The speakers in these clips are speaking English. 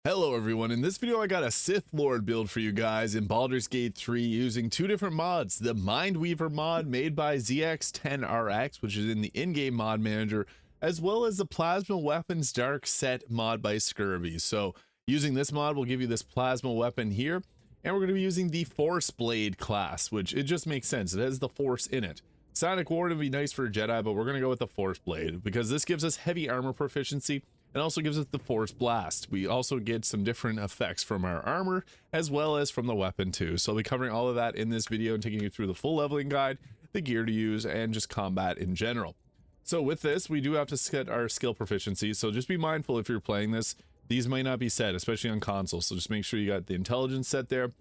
Hello everyone, in this video I got a Sith Lord build for you guys in Baldur's Gate 3 using two different mods. The Mindweaver mod made by ZX10RX, which is in the in-game mod manager, as well as the Plasma Weapons Dark Set mod by Skirbie. So using this mod will give you this plasma weapon here, and we're going to be using the Force Blade class, which it just makes sense. It has the Force in it. Sonic Ward would be nice for a Jedi, but we're going to go with the Force Blade because this gives us heavy armor proficiency. It also gives us the Force Blast. We also get some different effects from our armor as well as from the weapon too. So I'll be covering all of that in this video and taking you through the full leveling guide, the gear to use, and just combat in general. So with this, we do have to set our skill proficiency. So just be mindful if you're playing this, these might not be set, especially on console. So just make sure you got the intelligence set there.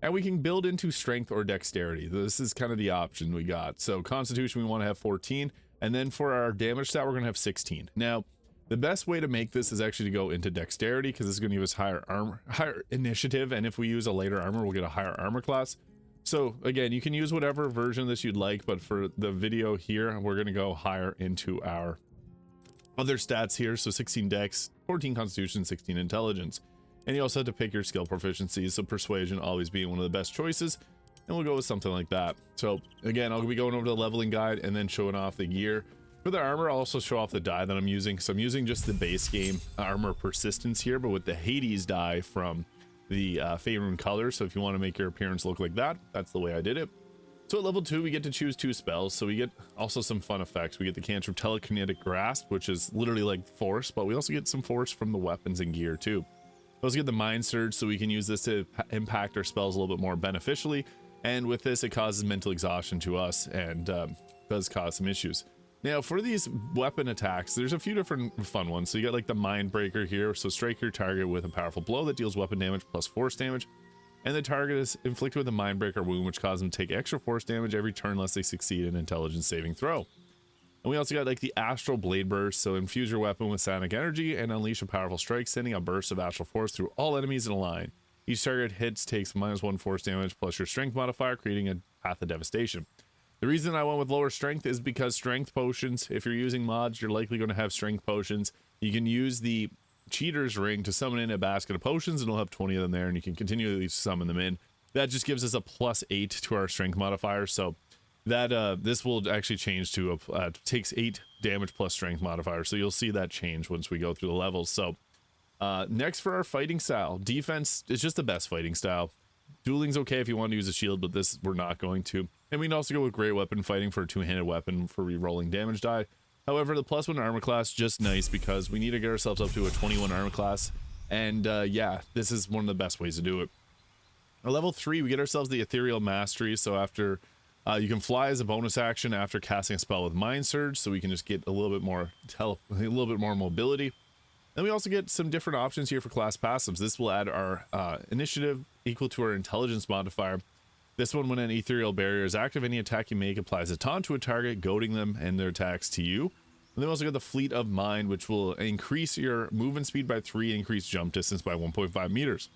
And we can build into strength or dexterity. This is kind of the option we got. So constitution, we want to have 14. And then for our damage stat, we're going to have 16. Now, the best way to make this is actually to go into dexterity because this is going to give us higher armor, higher initiative, and if we use a later armor, we'll get a higher armor class. So again, you can use whatever version of this you'd like, but for the video here, we're going to go higher into our other stats here. So 16 dex, 14 constitution, 16 intelligence. And you also have to pick your skill proficiencies, so persuasion always being one of the best choices, and we'll go with something like that. So again, I'll be going over the leveling guide and then showing off the gear. For the armor, I'll also show off the dye that I'm using. So I'm using just the base game armor persistence here, but with the Hades dye from the Faerun color. So if you want to make your appearance look like that, that's the way I did it. So at level 2, we get to choose 2 spells. So we get also some fun effects. We get the cantrip Telekinetic Grasp, which is literally like force, but we also get some force from the weapons and gear too. We also get the Mind Surge, so we can use this to impact our spells a little bit more beneficially. And with this, it causes mental exhaustion to us and does cause some issues. Now for these weapon attacks, there's a few different fun ones. So you got like the Mind Breaker here. So strike your target with a powerful blow that deals weapon damage plus force damage. And the target is inflicted with a Mind Breaker wound, which causes them to take extra force damage every turn unless they succeed in an intelligence saving throw. And we also got like the Astral Blade Burst. So infuse your weapon with sonic energy and unleash a powerful strike, sending a burst of astral force through all enemies in a line. Each target hits takes -1 force damage plus your strength modifier, creating a path of devastation. The reason I went with lower strength is because strength potions, if you're using mods, you're likely going to have strength potions. You can use the cheater's ring to summon in a basket of potions, and it'll have 20 of them there, and you can continually summon them in. That just gives us a +8 to our strength modifier, so that this will actually change to a takes 8 damage plus strength modifier, so you'll see that change once we go through the levels. So next for our fighting style, defense is just the best fighting style. Dueling's okay if you want to use a shield, but this we're not going to. And we can also go with great weapon fighting for a two-handed weapon for re-rolling damage die. However, the +1 armor class just nice because we need to get ourselves up to a 21 armor class. And yeah, this is one of the best ways to do it. At level 3, we get ourselves the Ethereal Mastery. So after you can fly as a bonus action after casting a spell with Mind Surge, so we can just get a little bit more mobility. Then we also get some different options here for class passives. This will add our initiative equal to our intelligence modifier. This one, when an ethereal barrier is active, any attack you make applies a taunt to a target, goading them and their attacks to you. And then we also got the Fleet of Mind, which will increase your movement speed by 3, increase jump distance by 1.5 meters.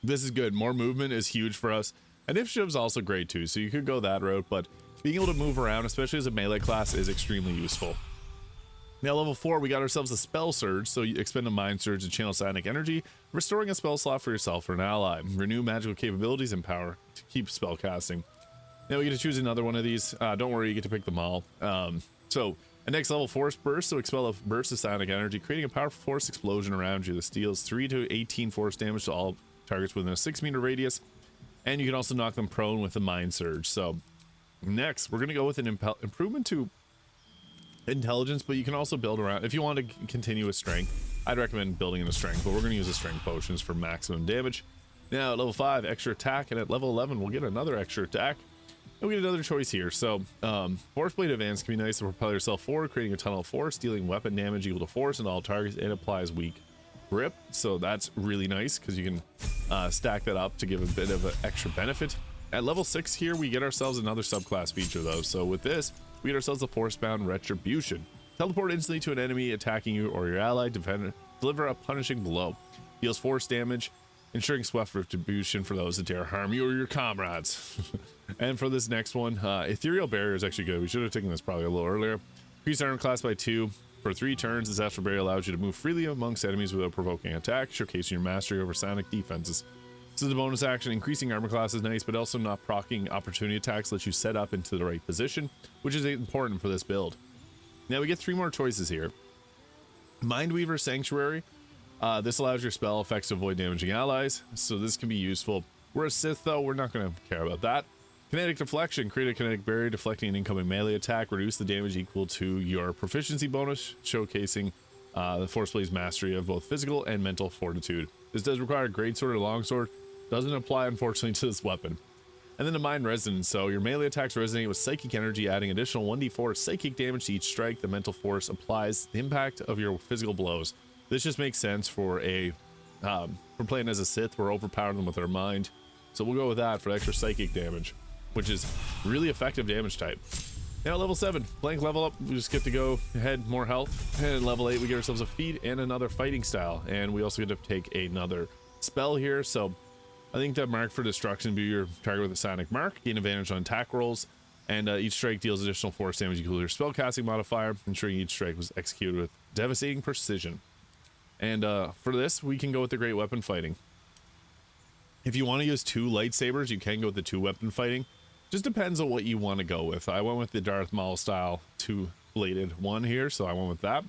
This is good. More movement is huge for us. Initiative is also great too, so you could go that route, but being able to move around, especially as a melee class, is extremely useful. Now level 4, we got ourselves a Spell Surge, so you expend a Mind Surge to channel sonic energy, restoring a spell slot for yourself or an ally. Renew magical capabilities and power to keep spell casting. Now we get to choose another one of these. Don't worry, you get to pick them all. So a next level Force Burst, so expel a burst of sonic energy, creating a powerful force explosion around you. This deals 3 to 18 force damage to all targets within a 6-meter radius, and you can also knock them prone with a Mind Surge. So next, we're going to go with an improvement to intelligence, but you can also build around. If you want to continue with strength, I'd recommend building in a strength, but we're going to use the strength potions for maximum damage. Now at level 5, extra attack, and at level 11 we'll get another extra attack, and we get another choice here. So Force Blade Advance can be nice to propel yourself forward, creating a tunnel of force, dealing weapon damage equal to force and all targets, and applies weak grip. So that's really nice because you can stack that up to give a bit of an extra benefit. At level 6 here, we get ourselves another subclass feature though. So with this, we get ourselves a Force-bound Retribution. Teleport instantly to an enemy attacking you or your ally, deliver a punishing blow. Deals force damage, ensuring swift retribution for those that dare harm you or your comrades. And for this next one, Ethereal Barrier is actually good. We should have taken this probably a little earlier. Increase armor class by 2. For 3 turns, this astral barrier allows you to move freely amongst enemies without provoking attack, showcasing your mastery over psionic defenses. This is a bonus action. Increasing armor class is nice, but also not proccing opportunity attacks lets you set up into the right position, which is important for this build. Now we get 3 more choices here. Mindweaver Sanctuary. This allows your spell effects to avoid damaging allies, so this can be useful. We're a Sith though, we're not going to care about that. Kinetic Deflection. Create a kinetic barrier deflecting an incoming melee attack. Reduce the damage equal to your proficiency bonus, showcasing the Force Blade's mastery of both physical and mental fortitude. This does require a greatsword or longsword. Doesn't apply, unfortunately, to this weapon. And then the Mind Resonance. So your melee attacks resonate with psychic energy, adding additional 1d4 psychic damage to each strike. The mental force applies the impact of your physical blows. This just makes sense for a for playing as a Sith. We're overpowering them with our mind, so we'll go with that for extra psychic damage, which is really effective damage type. Now level 7, blank level up. We just get to go ahead, more health. And level 8, we get ourselves a feat and another fighting style, and we also get to take another spell here. So I think that Mark for Destruction be your target with a psionic mark, gain advantage on attack rolls, and each strike deals additional force damage equal to your spellcasting modifier, ensuring each strike was executed with devastating precision. And for this, we can go with the great weapon fighting. If you want to use 2 lightsabers, you can go with the 2 weapon fighting. Just depends on what you want to go with. I went with the Darth Maul style 2-bladed one here, so I went with that.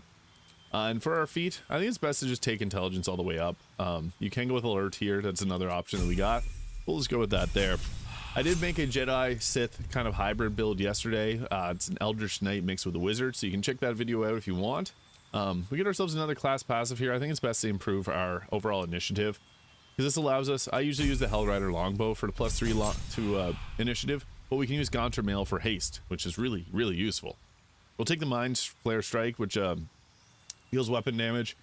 And for our feat, I think it's best to just take intelligence all the way up. You can go with alert here. That's another option that we got. We'll just go with that there. I did make a Jedi Sith kind of hybrid build yesterday. It's an Eldritch Knight mixed with a wizard, so you can check that video out if you want. We get ourselves another class passive here. I think it's best to improve our overall initiative, because this allows us, I usually use the Hellrider Longbow for the +3 to initiative, but we can use Gaunter Mail for haste, which is really, really useful. We'll take the Mind Flare Strike, which deals weapon damage,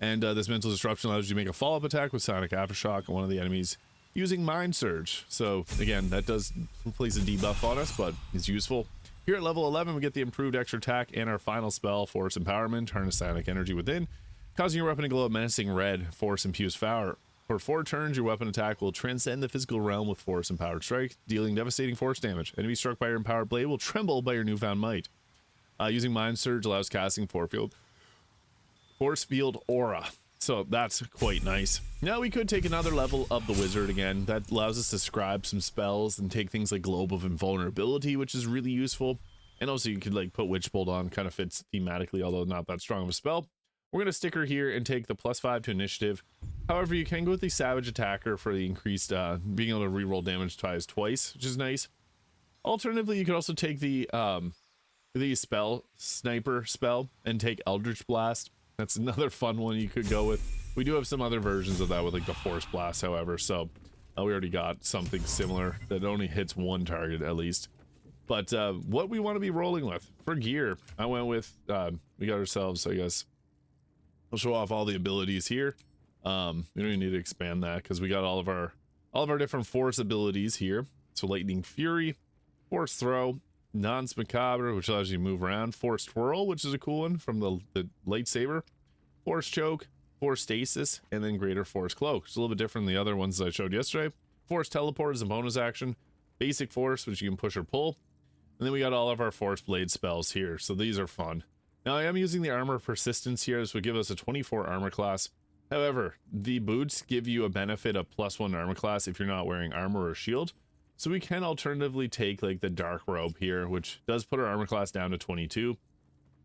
and this Mental Disruption allows you to make a follow-up attack with Sonic Aftershock on one of the enemies using Mind Surge. So again, that does place a debuff on us, but it's useful. Here at level 11, we get the improved extra attack and our final spell, Force Empowerment. Harness psionic energy within, causing your weapon to glow a menacing red Force infused power. For 4 turns, your weapon attack will transcend the physical realm with Force Empowered Strike, dealing devastating force damage. Enemies struck by your empowered blade will tremble by your newfound might. Using Mind Surge allows casting Force Field Aura. So that's quite nice. Now we could take another level of the wizard again. That allows us to scribe some spells and take things like Globe of Invulnerability, which is really useful. And also you could like put Witch Bolt on, kind of fits thematically, although not that strong of a spell. We're going to stick her here and take the +5 to initiative. However, you can go with the Savage Attacker for the increased being able to reroll damage twice, which is nice. Alternatively, you could also take the spell Sniper spell and take Eldritch Blast. That's another fun one you could go with. We do have some other versions of that with like the Force Blast, however, so we already got something similar that only hits 1 target at least. But what we want to be rolling with for gear, I went with we got ourselves, I guess we'll show off all the abilities here. We don't even need to expand that because we got all of our different force abilities here. So Lightning Fury, Force Throw, Nonce Macabre, which allows you to move around, Force Twirl, which is a cool one from the lightsaber, Force Choke, Force Stasis, and then Greater Force Cloak. It's a little bit different than the other ones that I showed yesterday. Force Teleport is a bonus action, Basic Force, which you can push or pull, and then we got all of our Force Blade spells here, so these are fun. Now I am using the Armor Persistence here. This would give us a 24 armor class. However, the boots give you a benefit of +1 armor class if you're not wearing armor or shield. So we can alternatively take like the Dark Robe here, which does put our armor class down to 22.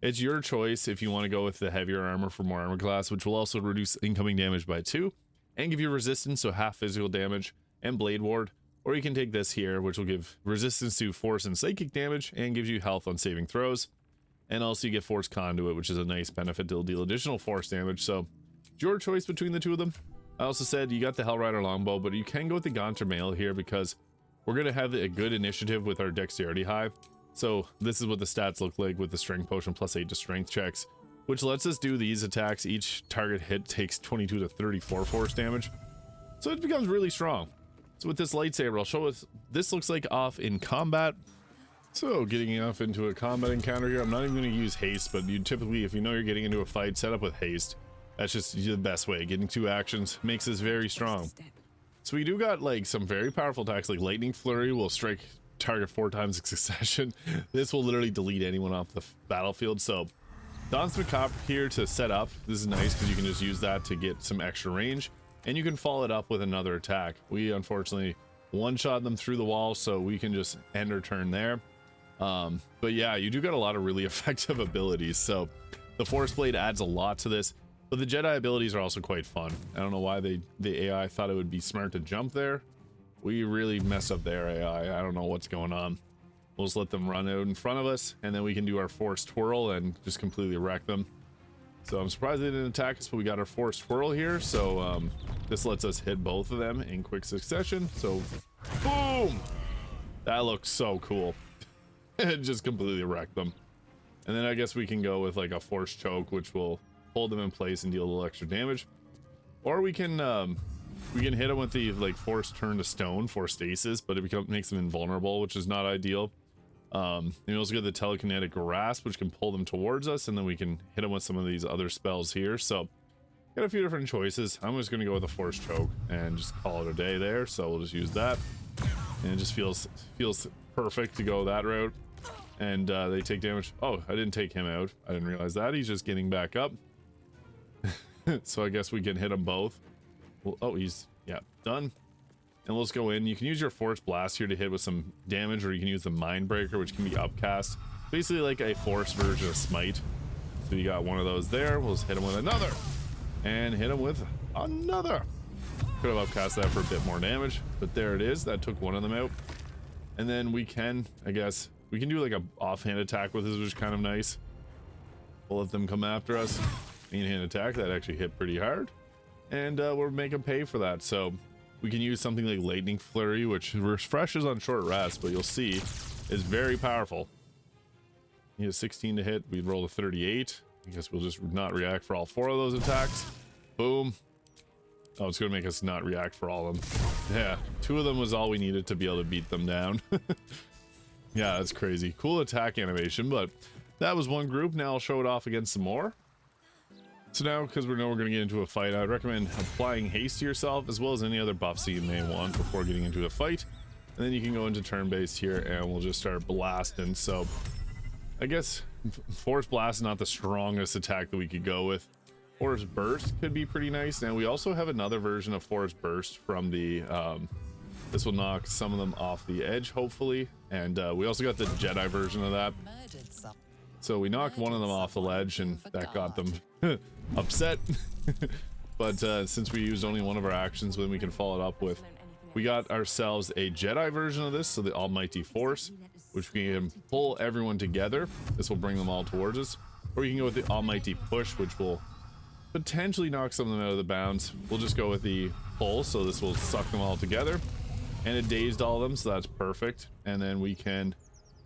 It's your choice if you want to go with the heavier armor for more armor class, which will also reduce incoming damage by 2 and give you resistance, so half physical damage and Blade Ward. Or you can take this here, which will give resistance to force and psychic damage and gives you health on saving throws. And also you get Force Conduit, which is a nice benefit to deal additional force damage. So it's your choice between the two of them. I also said you got the Hellrider Longbow, but you can go with the Gaunter Mail here because we're going to have a good initiative with our Dexterity high. So this is what the stats look like with the Strength Potion +8 to strength checks, which lets us do these attacks. Each target hit takes 22 to 34 force damage. So it becomes really strong. So with this lightsaber, I'll show us this looks like off in combat. So getting off into a combat encounter here, I'm not even going to use haste, but you typically, if you know you're getting into a fight, set up with haste. That's just the best way. Getting 2 actions makes this very strong. So we do got like some very powerful attacks, like Lightning Flurry will strike target 4 times in succession. This will literally delete anyone off the battlefield. So Danse Macabre here to set up. This is nice because you can just use that to get some extra range, and you can follow it up with another attack. We unfortunately one-shot them through the wall, so we can just end our turn there. But yeah, you do got a lot of really effective abilities, so the Force Blade adds a lot to this, but the Jedi abilities are also quite fun. I don't know why the AI thought it would be smart to jump there. We really messed up their AI. I don't know what's going on. We'll just let them run out in front of us, and then we can do our Force Twirl and just completely wreck them. So I'm surprised they didn't attack us, but we got our Force Twirl here, so this lets us hit both of them in quick succession. So boom, that looks so cool. It just completely wrecked them. And then I guess we can go with like a Force Choke, which will hold them in place and deal a little extra damage, or we can hit them with the like Force Turn to Stone for stasis, but it makes them invulnerable, which is not ideal. We also get the Telekinetic Grasp, which can pull them towards us, and then we can hit them with some of these other spells here. So got a few different choices. I'm just gonna go with a Force Choke and just call it a day there. So we'll just use that, and it just feels perfect to go that route. And they take damage. Oh, I didn't take him out. I didn't realize that. He's just getting back up. So I guess we can hit them both. Well, oh, he's, yeah, done. And let's go in. You can use your Force Blast here to hit with some damage, or you can use the Mind Breaker, which can be upcast. Basically like a Force version of Smite. So you got one of those there. We'll just hit him with another. And hit him with another. Could have upcast that for a bit more damage, but there it is. That took one of them out. And then we can, I guess, we can do like a offhand attack with this, which is kind of nice. We'll let them come after us. Main hand attack, that actually hit pretty hard. And we'll make them pay for that. So we can use something like Lightning Flurry, which refreshes on short rest, but you'll see is very powerful. He has 16 to hit. We roll a 38. I guess we'll just not react for all 4 of those attacks. Boom. Oh, it's going to make us not react for all of them. Yeah, 2 of them was all we needed to be able to beat them down. Yeah, that's crazy. Cool attack animation, but that was one group. Now I'll show it off against some more. So now, because we know we're going to get into a fight, I'd recommend applying haste to yourself, as well as any other buffs that you may want before getting into a fight. And then you can go into turn-based here, and we'll just start blasting. So I guess Force Blast is not the strongest attack that we could go with. Force Burst could be pretty nice. Now we also have another version of Force Burst from the this will knock some of them off the edge, hopefully, and we also got the Jedi version of that. So we knocked one of them off the ledge, and that got them upset. But since we used only one of our actions, then we can follow it up with, we got ourselves a Jedi version of this, so the Almighty Force, which we can pull everyone together. This will bring them all towards us. Or you can go with the Almighty Push, which will potentially knock some of them out of the bounds. We'll just go with the pull, so this will suck them all together. And it dazed all of them, so that's perfect. And then we don't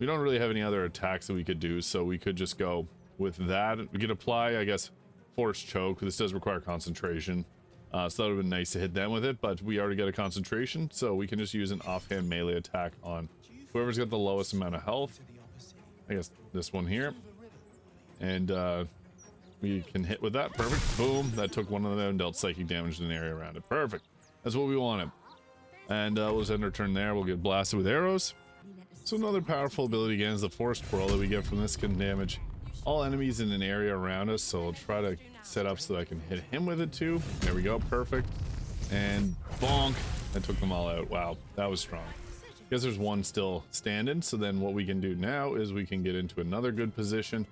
really have any other attacks that we could do, so we could just go with that. We could apply, I guess, Force Choke. This does require concentration, so that would have been nice to hit them with it, but we already got a concentration, so we can just use an offhand melee attack on whoever's got the lowest amount of health. I guess this one here. And we can hit with that. Perfect. Boom. That took one of them and dealt psychic damage in the area around it. Perfect. That's what we wanted. And we'll just end our turn there. We'll get blasted with arrows. So another powerful ability again is the Force Twirl that we get from this can damage all enemies in an area around us. So I'll try to set up so that I can hit him with it too. There we go. Perfect. And bonk. That took them all out. Wow, that was strong. Guess there's one still standing. So then what we can do now is we can get into another good position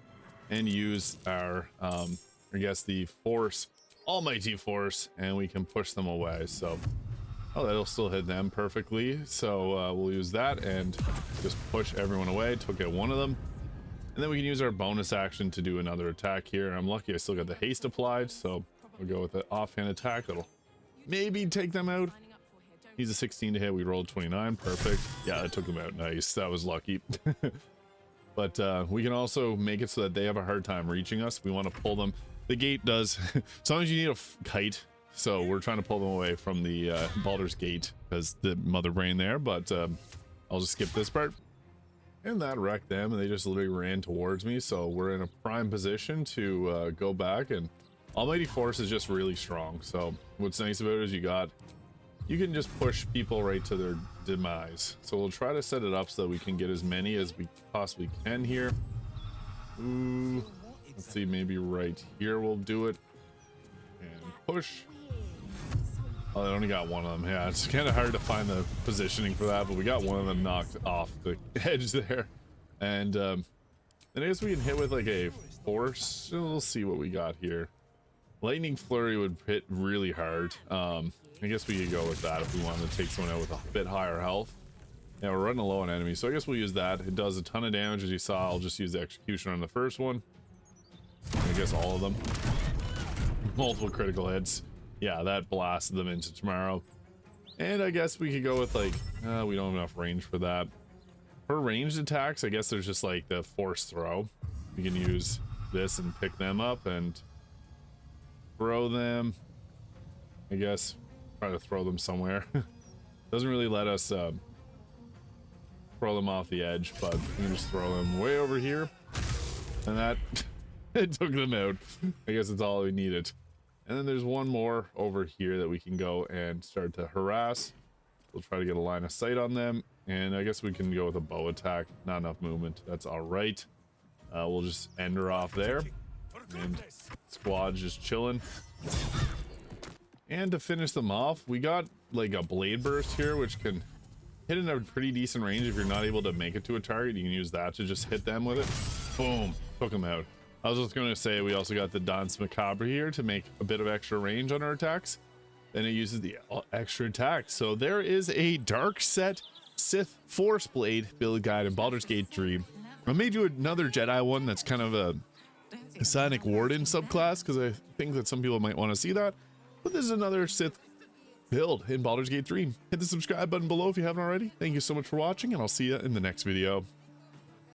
and use our I guess the Force, Almighty Force, and we can push them away. So oh, that'll still hit them perfectly. So we'll use that and just push everyone away. Took out one of them. And then we can use our bonus action to do another attack here. I'm lucky I still got the haste applied, so we'll go with the offhand attack. That'll maybe take them out. He's a 16 to hit. We rolled 29. Perfect. Yeah, that took them out. Nice. That was lucky. But we can also make it so that they have a hard time reaching us. We want to pull them. The gate does. Sometimes you need a kite. So we're trying to pull them away from the Baldur's Gate as the mother brain there. But I'll just skip this part. And that wrecked them, and they just literally ran towards me. So we're in a prime position to go back, and Almighty Force is just really strong. So what's nice about it is you can just push people right to their demise. So we'll try to set it up so that we can get as many as we possibly can here. Ooh, Let's see, maybe right here we'll do it. And push. Oh, I only got one of them. Yeah, it's kind of hard to find the positioning for that, but we got one of them knocked off the edge there. And then I guess we can hit with like a force. We'll see what we got here. Lightning Flurry would hit really hard. I guess we could go with that if we wanted to take someone out with a bit higher health. Yeah, we're running low on enemies, so I guess we'll use that. It does a ton of damage, as you saw. I'll just use the execution on the first one. I guess all of them. Multiple critical hits. Yeah, that blasted them into tomorrow. And I guess we could go with like, we don't have enough range for that. For ranged attacks, I guess there's just like the force throw. We can use this and pick them up and throw them. I guess try to throw them somewhere. Doesn't really let us throw them off the edge, but we can just throw them way over here. And that it took them out. I guess it's all we needed. And then there's one more over here that we can go and start to harass. We'll try to get a line of sight on them. And I guess we can go with a bow attack. Not enough movement. That's all right. We'll just end her off there. And squad just chilling. And to finish them off, we got like a blade burst here, which can hit in a pretty decent range. If you're not able to make it to a target, you can use that to just hit them with it. Boom. Took them out. I was just going to say we also got the Danse Macabre here to make a bit of extra range on our attacks. Then it uses the extra attack. So there is a Dark set Sith Force Blade build guide in Baldur's Gate 3. I made you another Jedi one that's kind of a Sonic Warden subclass because I think that some people might want to see that. But this is another Sith build in Baldur's Gate 3. Hit the subscribe button below if you haven't already. Thank you so much for watching, and I'll see you in the next video.